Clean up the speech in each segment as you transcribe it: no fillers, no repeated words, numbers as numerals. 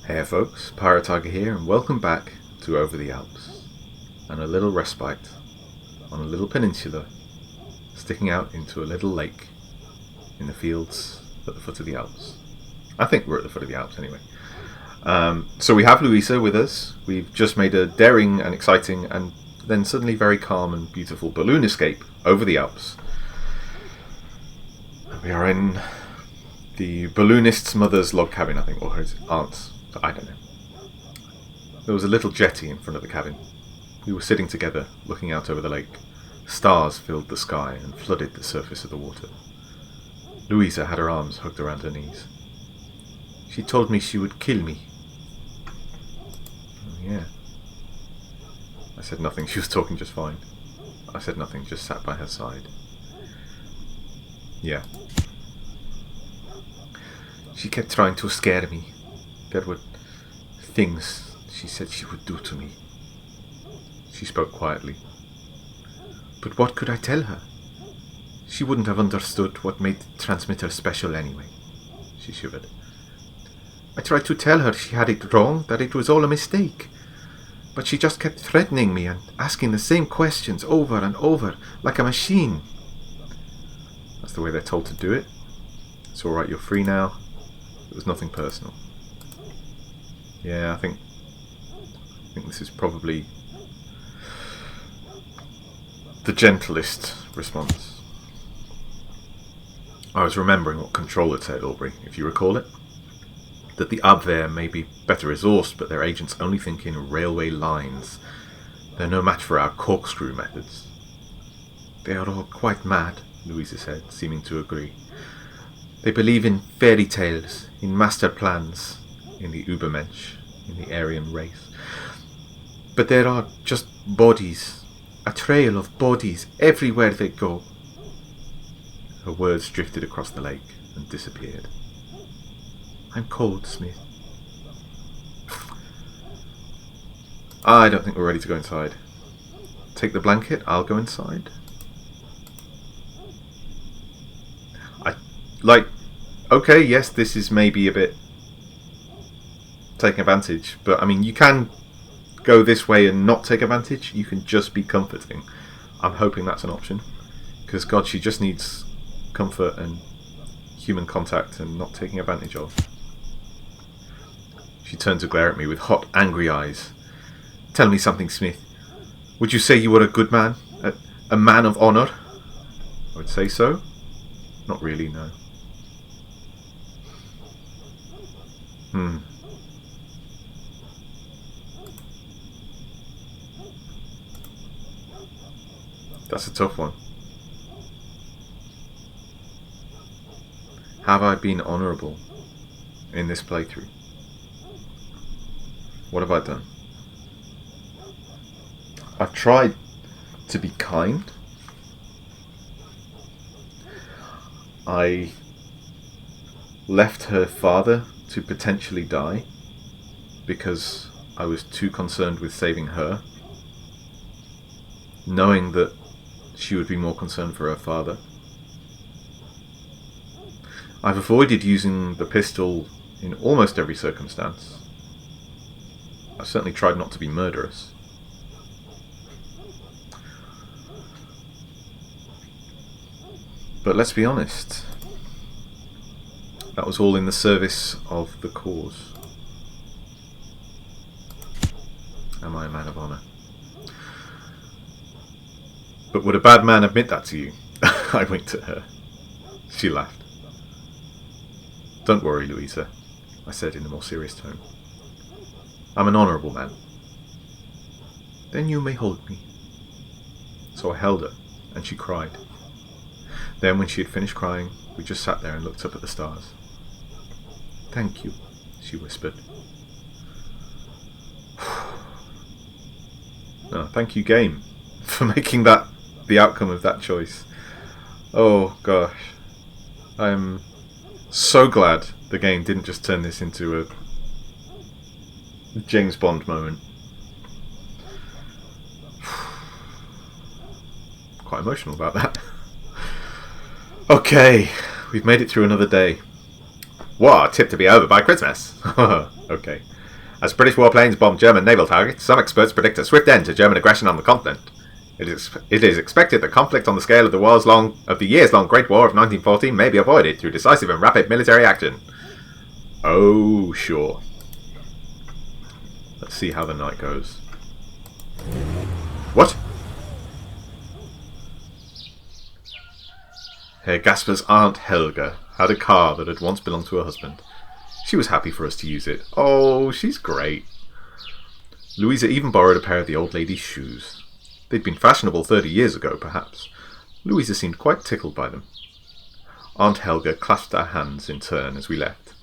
Hey folks, Pirate Tiger here, and welcome back to Over the Alps, and a little respite on a little peninsula sticking out into a little lake in the fields at the foot of the Alps. I think we're at the foot of the Alps anyway. So we have Louisa with us. We've just made a daring and exciting and then suddenly very calm and beautiful balloon escape over the Alps. We are in the balloonist's mother's log cabin, I think, or his aunt's. I don't know. There was a little jetty in front of the cabin. We were sitting together, looking out over the lake. Stars filled the sky and flooded the surface of the water. Louisa had her arms hugged around her knees. She told me she would kill me. Oh, yeah. I said nothing. She was talking just fine. I said nothing, just sat by her side. Yeah. She kept trying to scare me. There were things she said she would do to me. She spoke quietly. But what could I tell her? She wouldn't have understood what made the transmitter special anyway. She shivered. I tried to tell her she had it wrong, that it was all a mistake. But she just kept threatening me and asking the same questions over and over, like a machine. That's the way they're told to do it. It's alright, you're free now. It was nothing personal. Yeah, I think this is probably the gentlest response. I was remembering what Control had said, Aubrey, if you recall it. That the Abwehr may be better resourced, but their agents only think in railway lines. They're no match for our corkscrew methods. They are all quite mad, Louisa said, seeming to agree. They believe in fairy tales, in master plans, in the Übermensch, in the Aryan race. But there are just bodies, a trail of bodies everywhere they go. Her words drifted across the lake and disappeared. I'm cold, Smith. I don't think we're ready to go inside. Take the blanket, I'll go inside. Okay, yes, this is maybe a bit taking advantage, but I mean, you can go this way and not take advantage. You can just be comforting. I'm hoping that's an option, because God, she just needs comfort and human contact and not taking advantage of. She turned to glare at me with hot, angry eyes. Tell me something, Smith. Would you say you were a good man? A man of honour? I would say so. Not really, no. That's a tough one. Have I been honourable in this playthrough? What have I done? I've tried to be kind. I left her father to potentially die because I was too concerned with saving her, knowing that she would be more concerned for her father. I've avoided using the pistol in almost every circumstance. I've certainly tried not to be murderous. But let's be honest, that was all in the service of the cause. Am I a man of honour? But would a bad man admit that to you? I winked at her. She laughed. Don't worry, Louisa, I said in a more serious tone. I'm an honourable man. Then you may hold me. So I held her, and she cried. Then, when she had finished crying, we just sat there and looked up at the stars. Thank you, she whispered. No, thank you, game, for making that the outcome of that choice. Oh, gosh. I'm so glad the game didn't just turn this into a James Bond moment. Quite emotional about that. Okay, we've made it through another day. War tipped to be over by Christmas. Okay. As British warplanes bomb German naval targets, some experts predict a swift end to German aggression on the continent. It is expected that conflict on the scale of the years-long Great War of 1914 may be avoided through decisive and rapid military action. Oh, sure. Let's see how the night goes. What? Herr Gasper's Aunt Helga had a car that had once belonged to her husband. She was happy for us to use it. Oh, she's great. Louisa even borrowed a pair of the old lady's shoes. They'd been fashionable 30 years ago, perhaps. Louisa seemed quite tickled by them. Aunt Helga clasped our hands in turn as we left.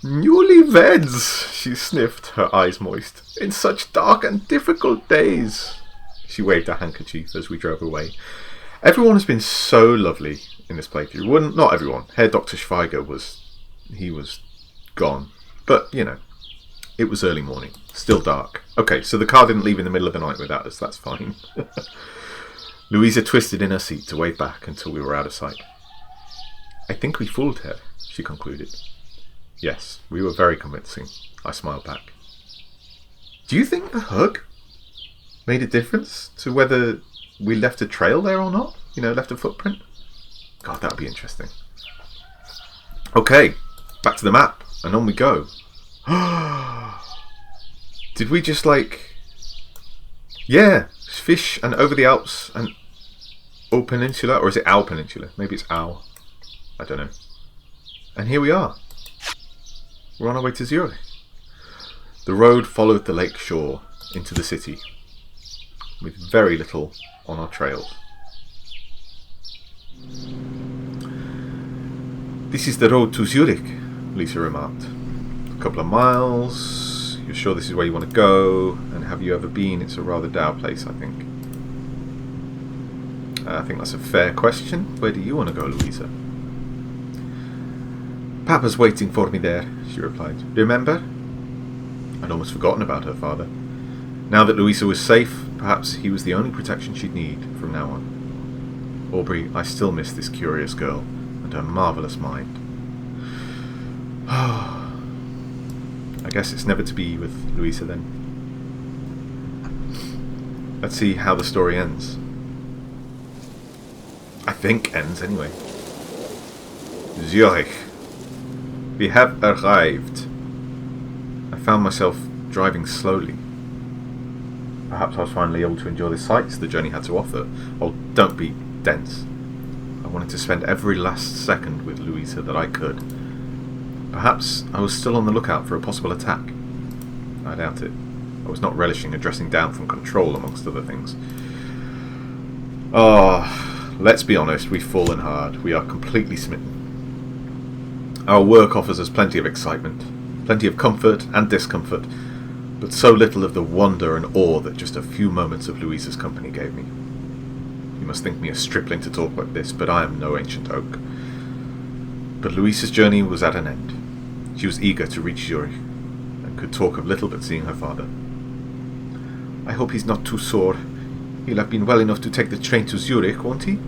Newlyweds, she sniffed, her eyes moist. In such dark and difficult days. She waved a handkerchief as we drove away. Everyone has been so lovely in this playthrough. Well, not everyone. Herr Dr. Schweiger was gone. But, you know, it was early morning. Still dark. Okay, so the car didn't leave in the middle of the night without us. That's fine. Louisa twisted in her seat to wave back until we were out of sight. I think we fooled her, she concluded. Yes, we were very convincing. I smiled back. Do you think the hug made a difference to whether we left a trail there or not? You know, left a footprint? God, that would be interesting. Okay, back to the map, and on we go. Did we just yeah, fish and Over the Alps and O Peninsula, or is it Owl Peninsula? Maybe it's Owl. I don't know. And here we are. We're on our way to Zurich. The road followed the lake shore into the city, with very little on our trails. This is the road to Zurich, Lisa remarked. A couple of miles. You're sure this is where you want to go? And have you ever been? It's a rather dour place, I think. I think that's a fair question. Where do you want to go, Louisa? Papa's waiting for me there, she replied. Remember? I'd almost forgotten about her father. Now that Louisa was safe, perhaps he was the only protection she'd need from now on. Aubrey, I still miss this curious girl and her marvellous mind. I guess it's never to be with Louisa then. Let's see how the story ends. I think ends anyway. Zurich. We have arrived. I found myself driving slowly. Perhaps I was finally able to enjoy the sights the journey had to offer. Oh, don't be dense. I wanted to spend every last second with Louisa that I could. Perhaps I was still on the lookout for a possible attack. I doubt it. I was not relishing a dressing down from control, amongst other things. Let's be honest, we've fallen hard. We are completely smitten. Our work offers us plenty of excitement, plenty of comfort and discomfort, but so little of the wonder and awe that just a few moments of Louisa's company gave me. You must think me a stripling to talk like this, but I am no ancient oak. But Louisa's journey was at an end. She was eager to reach Zurich, and could talk of little but seeing her father. I hope he's not too sore. He'll have been well enough to take the train to Zurich, won't he?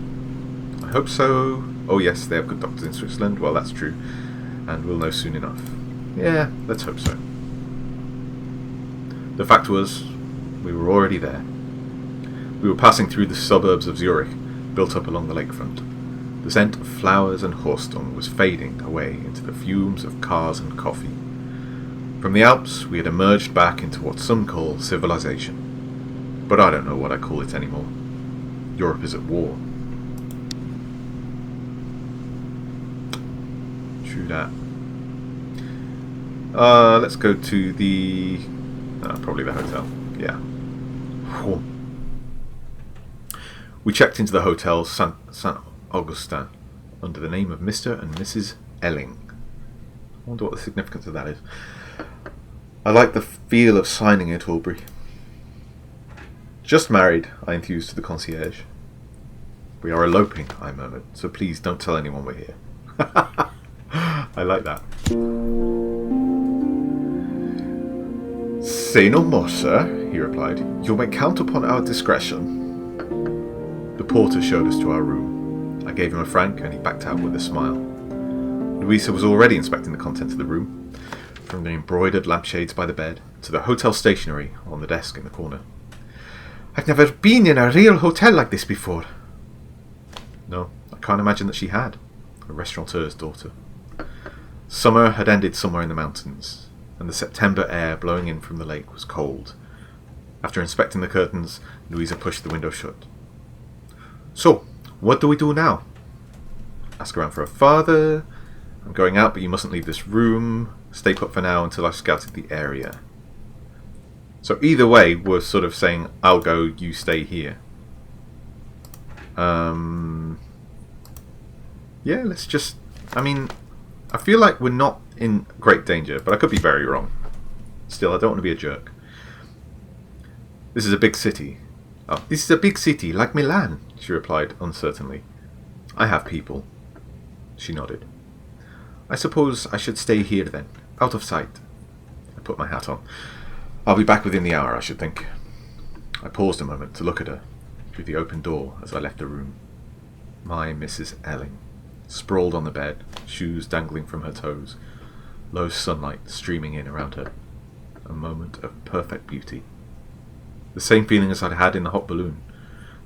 I hope so. Oh yes, they have good doctors in Switzerland. Well, that's true. And we'll know soon enough. Yeah, let's hope so. The fact was, we were already there. We were passing through the suburbs of Zurich, built up along the lakefront. The scent of flowers and horse dung was fading away into the fumes of cars and coffee. From the Alps, we had emerged back into what some call civilization. But I don't know what I call it anymore. Europe is at war. True that. Let's go to the... probably the hotel. Yeah. Whew. We checked into the hotel Saint Augustin under the name of Mr. and Mrs. Elling. I wonder what the significance of that is. I like the feel of signing it, Aubrey. Just married, I enthused to the concierge. We are eloping, I murmured, so please don't tell anyone we're here. I like that. Say no more, sir, he replied. You may count upon our discretion. The porter showed us to our room. I gave him a franc and he backed out with a smile. Louisa was already inspecting the contents of the room, from the embroidered lampshades by the bed to the hotel stationery on the desk in the corner. "I've never been in a real hotel like this before." No, I can't imagine that she had. A restaurateur's daughter. Summer had ended somewhere in the mountains, and the September air blowing in from the lake was cold. After inspecting the curtains, Louisa pushed the window shut. "So, what do we do now?" "Ask around for her father. I'm going out, but you mustn't leave this room. Stay put for now until I've scouted the area." So either way, we're sort of saying, I'll go, you stay here. Yeah, let's just... I mean, I feel like we're not in great danger, but I could be very wrong. Still, I don't want to be a jerk. "This is a big city." "Oh, this is a big city, like Milan," she replied uncertainly. "I have people." She nodded. "I suppose I should stay here then, out of sight." I put my hat on. "I'll be back within the hour, I should think." I paused a moment to look at her through the open door as I left the room. My Mrs. Elling, sprawled on the bed, shoes dangling from her toes, low sunlight streaming in around her. A moment of perfect beauty. The same feeling as I'd had in the hot balloon,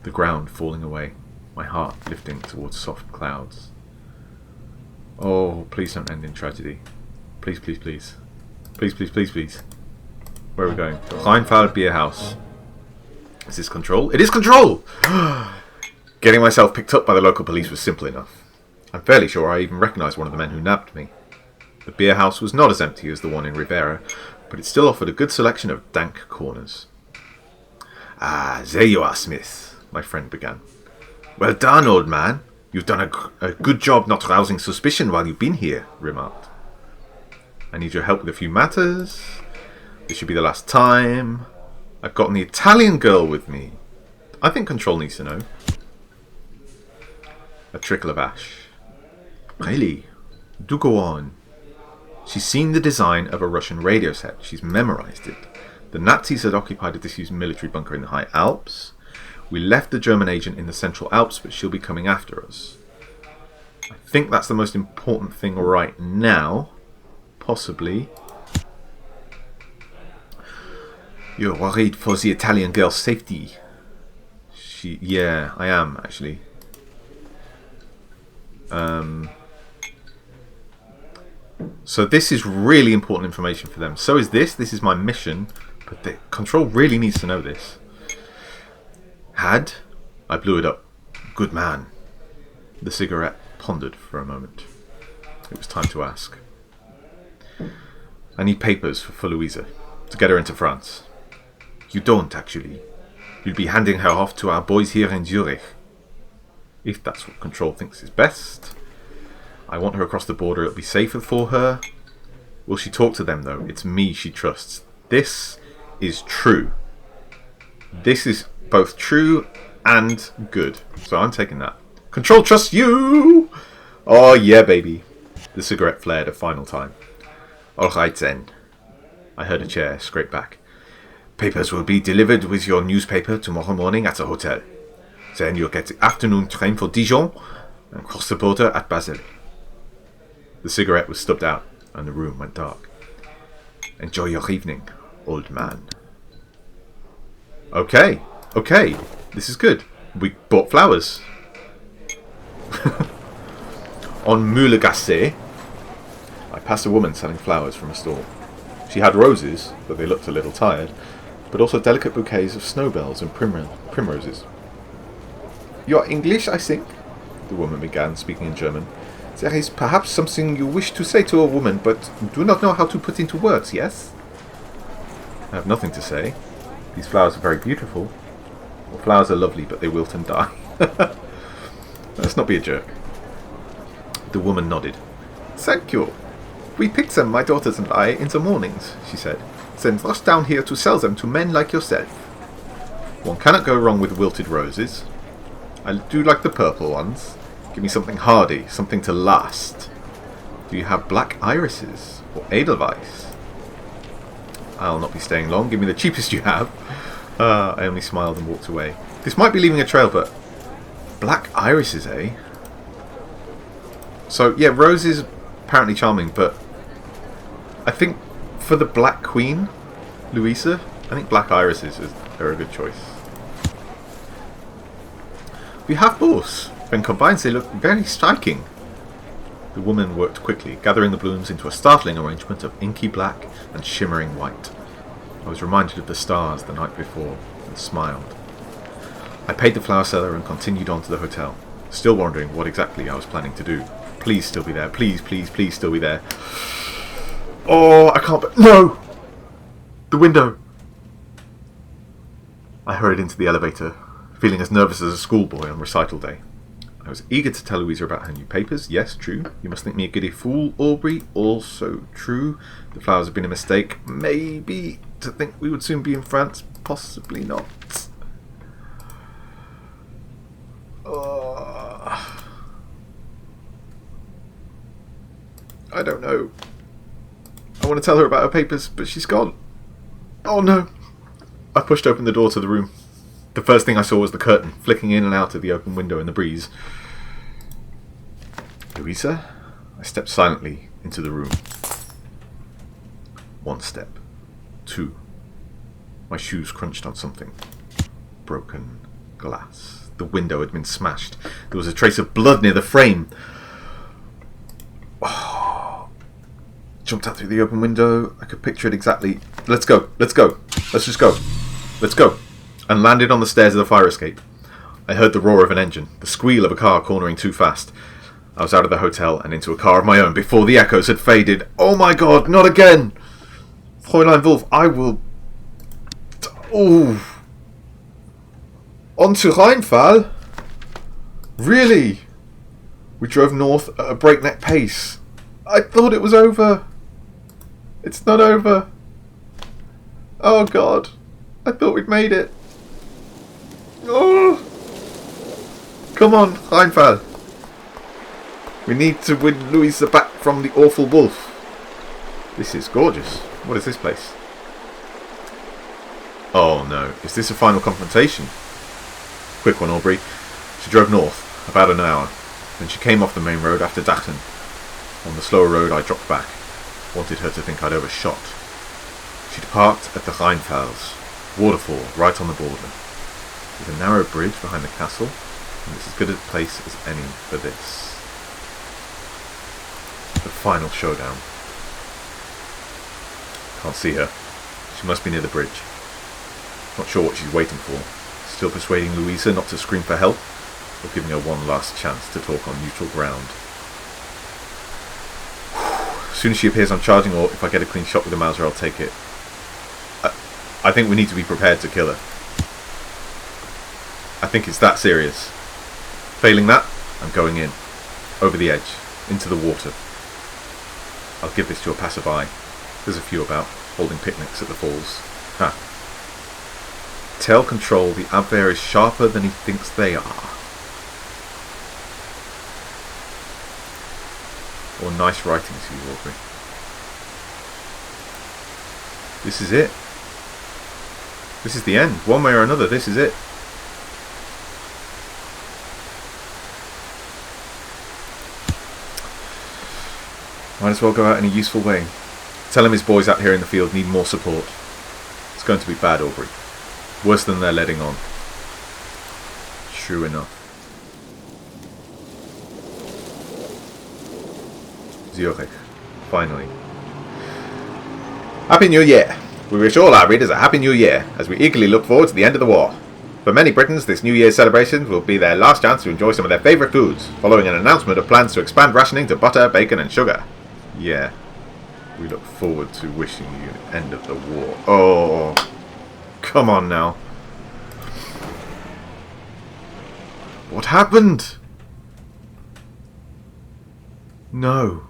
the ground falling away, my heart lifting towards soft clouds. Oh, please don't end in tragedy. Please, please, please. Please, please, please, please. Where are we going? Rheinfeld Beer House. Is this control? It is control! Getting myself picked up by the local police was simple enough. I'm fairly sure I even recognised one of the men who nabbed me. The beer house was not as empty as the one in Rivera, but it still offered a good selection of dank corners. "Ah, there you are, Smith," my friend began. "Well done, old man. You've done a good job not rousing suspicion while you've been here," remarked. "I need your help with a few matters. This should be the last time. I've gotten the Italian girl with me. I think Control needs to know." A trickle of ash. "Really? Do go on." "She's seen the design of a Russian radio set. She's memorized it. The Nazis had occupied a disused military bunker in the High Alps. We left the German agent in the Central Alps, but she'll be coming after us. I think that's the most important thing right now. Possibly." "You're worried for the Italian girl's safety." Yeah, I am, actually. So this is really important information for them. So is this. This is my mission. But the Control really needs to know this. I blew it up. "Good man." The cigarette pondered for a moment. It was time to ask. "I need papers for Louisa, to get her into France." "You don't, actually. You'll be handing her off to our boys here in Zurich." "If that's what Control thinks is best. I want her across the border. It'll be safer for her." "Will she talk to them, though? It's me she trusts." This is true. This is both true and good. So I'm taking that. "Control trusts you!" "Oh, yeah, baby." The cigarette flared a final time. "All right, then." I heard a chair scrape back. "Papers will be delivered with your newspaper tomorrow morning at the hotel. Then you'll get the afternoon train for Dijon and cross the border at Basel." The cigarette was stubbed out and the room went dark. "Enjoy your evening, old man." Okay. This is good. We bought flowers. On Moulegassé, I passed a woman selling flowers from a stall. She had roses, but they looked a little tired, but also delicate bouquets of snowbells and primroses. "You're English, I think?" the woman began, speaking in German. "There is perhaps something you wish to say to a woman, but do not know how to put into words, yes?" "I have nothing to say. These flowers are very beautiful." "Well, flowers are lovely, but they wilt and die." Let's not be a jerk. The woman nodded. "Thank you. We pick them, my daughters and I, in the mornings," she said. "Then rush down here to sell them to men like yourself. One cannot go wrong with wilted roses. I do like the purple ones. Give me something hardy, something to last. Do you have black irises or edelweiss?" "I'll not be staying long. Give me the cheapest you have." I only smiled and walked away. This might be leaving a trail, but black irises, eh? So yeah, roses apparently charming, but I think for the Black Queen, Louisa, I think black irises are a good choice. We have both. When combined, they look very striking. The woman worked quickly, gathering the blooms into a startling arrangement of inky black and shimmering white. I was reminded of the stars the night before and smiled. I paid the flower seller and continued on to the hotel, still wondering what exactly I was planning to do. Please still be there. Please, please, please still be there. Oh, I can't... No! The window! I hurried into the elevator, feeling as nervous as a schoolboy on recital day. I was eager to tell Louisa about her new papers. Yes, true. You must think me a giddy fool, Aubrey. Also true. The flowers have been a mistake. Maybe to think we would soon be in France. Possibly not. I don't know. I want to tell her about her papers, but she's gone. Oh no. I pushed open the door to the room. The first thing I saw was the curtain, flicking in and out of the open window in the breeze. Louisa? I stepped silently into the room. 1 step. 2. My shoes crunched on something. Broken glass. The window had been smashed. There was a trace of blood near the frame. Oh. Jumped out through the open window. I could picture it exactly. Let's go. Let's go. Let's just go. Let's go. And landed on the stairs of the fire escape. I heard the roar of an engine, the squeal of a car cornering too fast. I was out of the hotel and into a car of my own before the echoes had faded. Oh my god, not again! Fräulein Wolf, I will... Oh! On to Rheinfall? Really? We drove north at a breakneck pace. I thought it was over. It's not over. Oh god. I thought we'd made it. Oh! Come on, Rheinfall. We need to win Louisa back from the awful wolf. This is gorgeous. What is this place? Oh no, is this a final confrontation? Quick one, Aubrey. She drove north, about an hour. Then she came off the main road after Dachten. On the slower road I dropped back. Wanted her to think I'd overshot. She'd parked at the Rheinfalls. Waterfall, right on the border. There's a narrow bridge behind the castle, and it's as good a place as any for this. The final showdown. Can't see her. She must be near the bridge. Not sure what she's waiting for. Still persuading Louisa not to scream for help, or giving her one last chance to talk on neutral ground. As soon as she appears I'm charging, or if I get a clean shot with the Mauser I'll take it. I think we need to be prepared to kill her. I think it's that serious. Failing that, I'm going in. Over the edge. Into the water. I'll give this to a passerby. There's a few about, holding picnics at the falls. Ha. Tell Control the Abwehr is sharper than he thinks they are. Or nice writing to you, Aubrey. This is it. This is the end. One way or another, this is it. Might as well go out in a useful way. Tell him his boys out here in the field need more support. It's going to be bad, Aubrey. Worse than they're letting on. True enough. Zurich. Finally. Happy New Year! We wish all our readers a Happy New Year, as we eagerly look forward to the end of the war. For many Britons, this New Year's celebration will be their last chance to enjoy some of their favourite foods, following an announcement of plans to expand rationing to butter, bacon and sugar. Yeah. We look forward to wishing you an end of the war. Oh, come on now. What happened? No.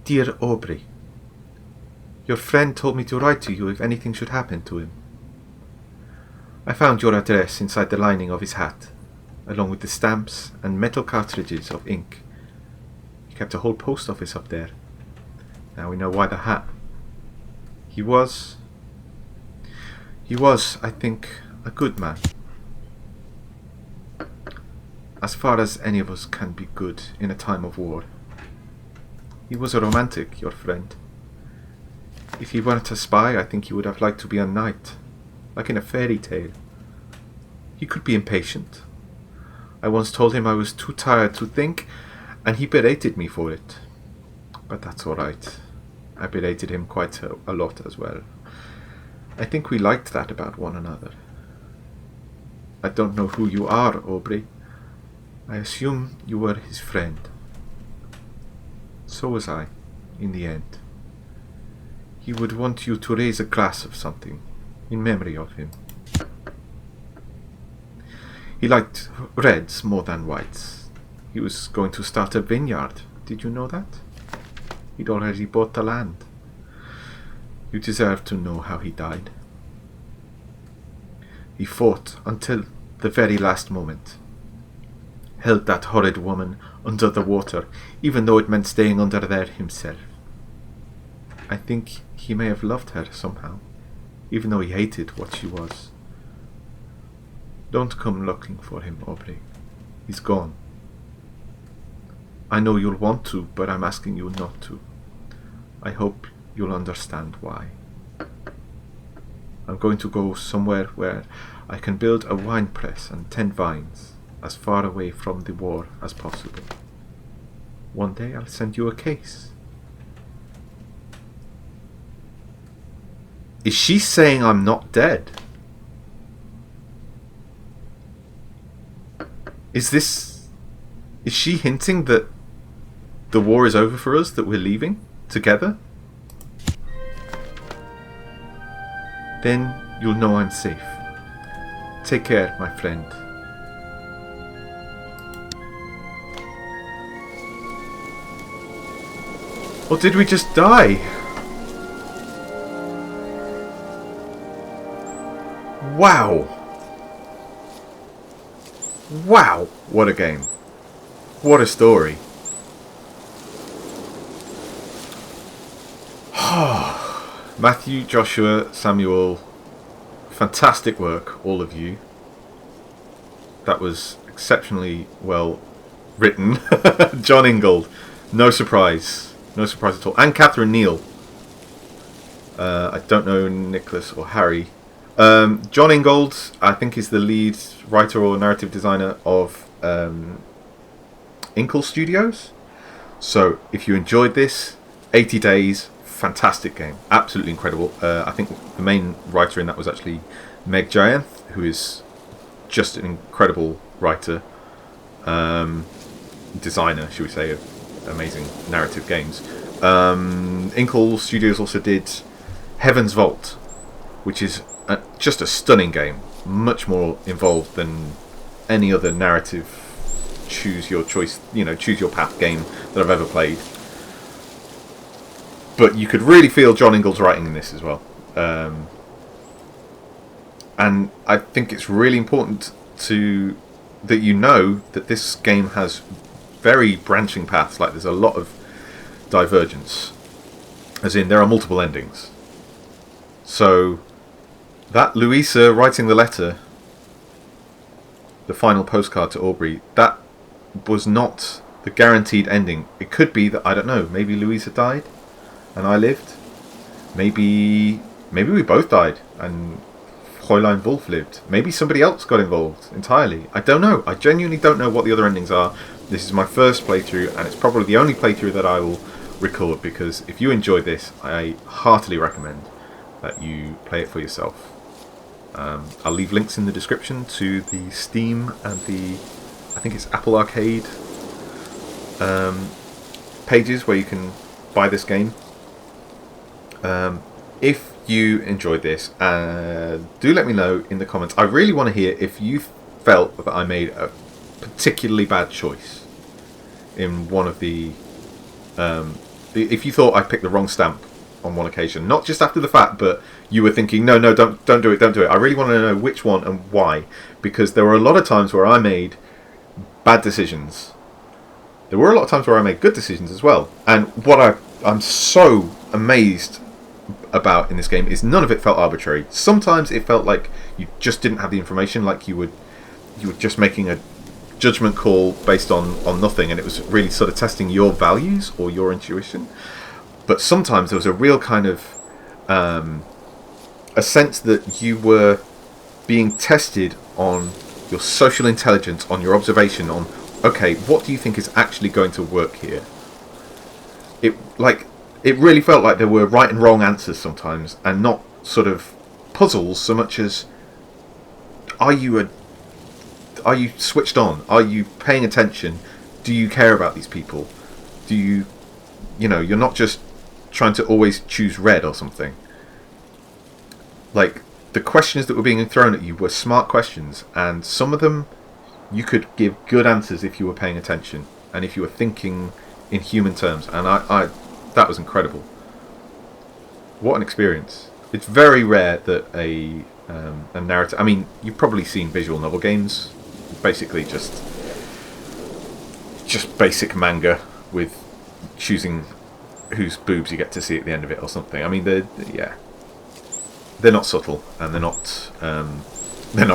Dear Aubrey, your friend told me to write to you if anything should happen to him. I found your address inside the lining of his hat, along with the stamps and metal cartridges of ink. He kept a whole post office up there. Now we know why the hat. He was, I think, a good man. as far as any of us can be good in a time of war. He was a romantic, your friend. If he weren't a spy, I think he would have liked to be a knight, like in a fairy tale. He could be impatient. I once told him I was too tired to think, and he berated me for it. But that's all right. I berated him quite a lot as well. I think we liked that about one another. I don't know who you are, Aubrey. I assume you were his friend. So was I, in the end. He would want you to raise a glass of something, in memory of him. He liked reds more than whites. He was going to start a vineyard. Did you know that? He'd already bought the land. You deserve to know how he died. He fought until the very last moment. Held that horrid woman under the water, even though it meant staying under there himself. I think he may have loved her somehow, even though he hated what she was. Don't come looking for him, Aubrey. He's gone. I know you'll want to, but I'm asking you not to. I hope you'll understand why. I'm going to go somewhere where I can build a wine press and 10 vines, as far away from the war as possible. One day I'll send you a case. Is she saying I'm not dead? Is she hinting that the war is over for us, that we're leaving together? Then you'll know I'm safe. Take care, my friend. Or did we just die? Wow. Wow, what a game. What a story. Matthew, Joshua, Samuel, fantastic work, all of you. That was exceptionally well written. John Ingold, no surprise at all. And Catherine Neal. I don't know Nicholas or Harry. John Ingold, I think, is the lead writer or narrative designer of Inkle Studios. So if you enjoyed this, 80 Days, fantastic game, absolutely incredible. I think the main writer in that was actually Meg Gianth, who is just an incredible writer, designer, should we say, of amazing narrative games. Inkle Studios also did Heaven's Vault, which is just a stunning game, much more involved than any other narrative choose your choice, choose your path game that I've ever played. But you could really feel John Ingold's writing in this as well. And I think it's really important that you know that this game has very branching paths. Like, there's a lot of divergence, as in there are multiple endings. So that Louisa writing the letter, the final postcard to Aubrey, that was not the guaranteed ending. It could be that, I don't know, maybe Louisa died and I lived. Maybe we both died and Fräulein Wolf lived. Maybe somebody else got involved entirely. I don't know. I genuinely don't know what the other endings are. This is my first playthrough, and it's probably the only playthrough that I will record, because if you enjoyed this, I heartily recommend that you play it for yourself. I'll leave links in the description to the Steam and the, I think it's Apple Arcade pages where you can buy this game. If you enjoyed this, do let me know in the comments. I really want to hear if you felt that I made a particularly bad choice in one of the if you thought I picked the wrong stamp on one occasion, not just after the fact, but you were thinking, no, don't do it. I really want to know which one and why, because there were a lot of times where I made bad decisions. There were a lot of times where I made good decisions as well. And what I'm so amazed about in this game is none of it felt arbitrary. Sometimes it felt like you just didn't have the information, like you were just making a judgment call based on nothing, and it was really sort of testing your values or your intuition. But sometimes there was a real kind of a sense that you were being tested on your social intelligence, on your observation, on, okay, what do you think is actually going to work here? It really felt like there were right and wrong answers sometimes, and not sort of puzzles so much as, are you switched on? Are you paying attention? Do you care about these people? Do you, you're not just trying to always choose red or something. Like, the questions that were being thrown at you were smart questions, and some of them you could give good answers if you were paying attention and if you were thinking in human terms, and I that was incredible. What an experience. It's very rare that a narrative, I mean, you've probably seen visual novel games, basically just basic manga with choosing whose boobs you get to see at the end of it or something. I mean, they're not subtle, and they're not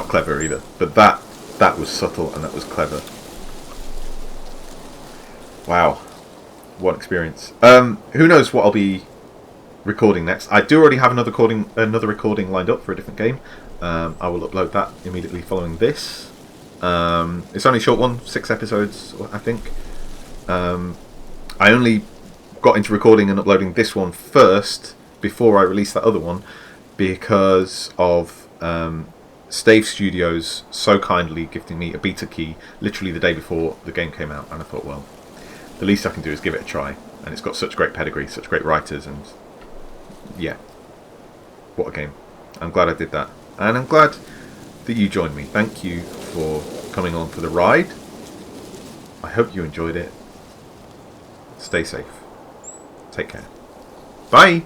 clever either. But that was subtle, and that was clever. Wow, what an experience. Who knows what I'll be recording next? I do already have another recording lined up for a different game. I will upload that immediately following this. It's only a short one, 6 episodes, I think. I only got into recording and uploading this one first before I released that other one, because of Stave Studios so kindly gifting me a beta key literally the day before the game came out, and I thought, well, the least I can do is give it a try. And it's got such great pedigree, such great writers, and yeah, what a game. I'm glad I did that, and I'm glad that you joined me. Thank you for coming on for the ride. I hope you enjoyed it. Stay safe. Take care. Bye!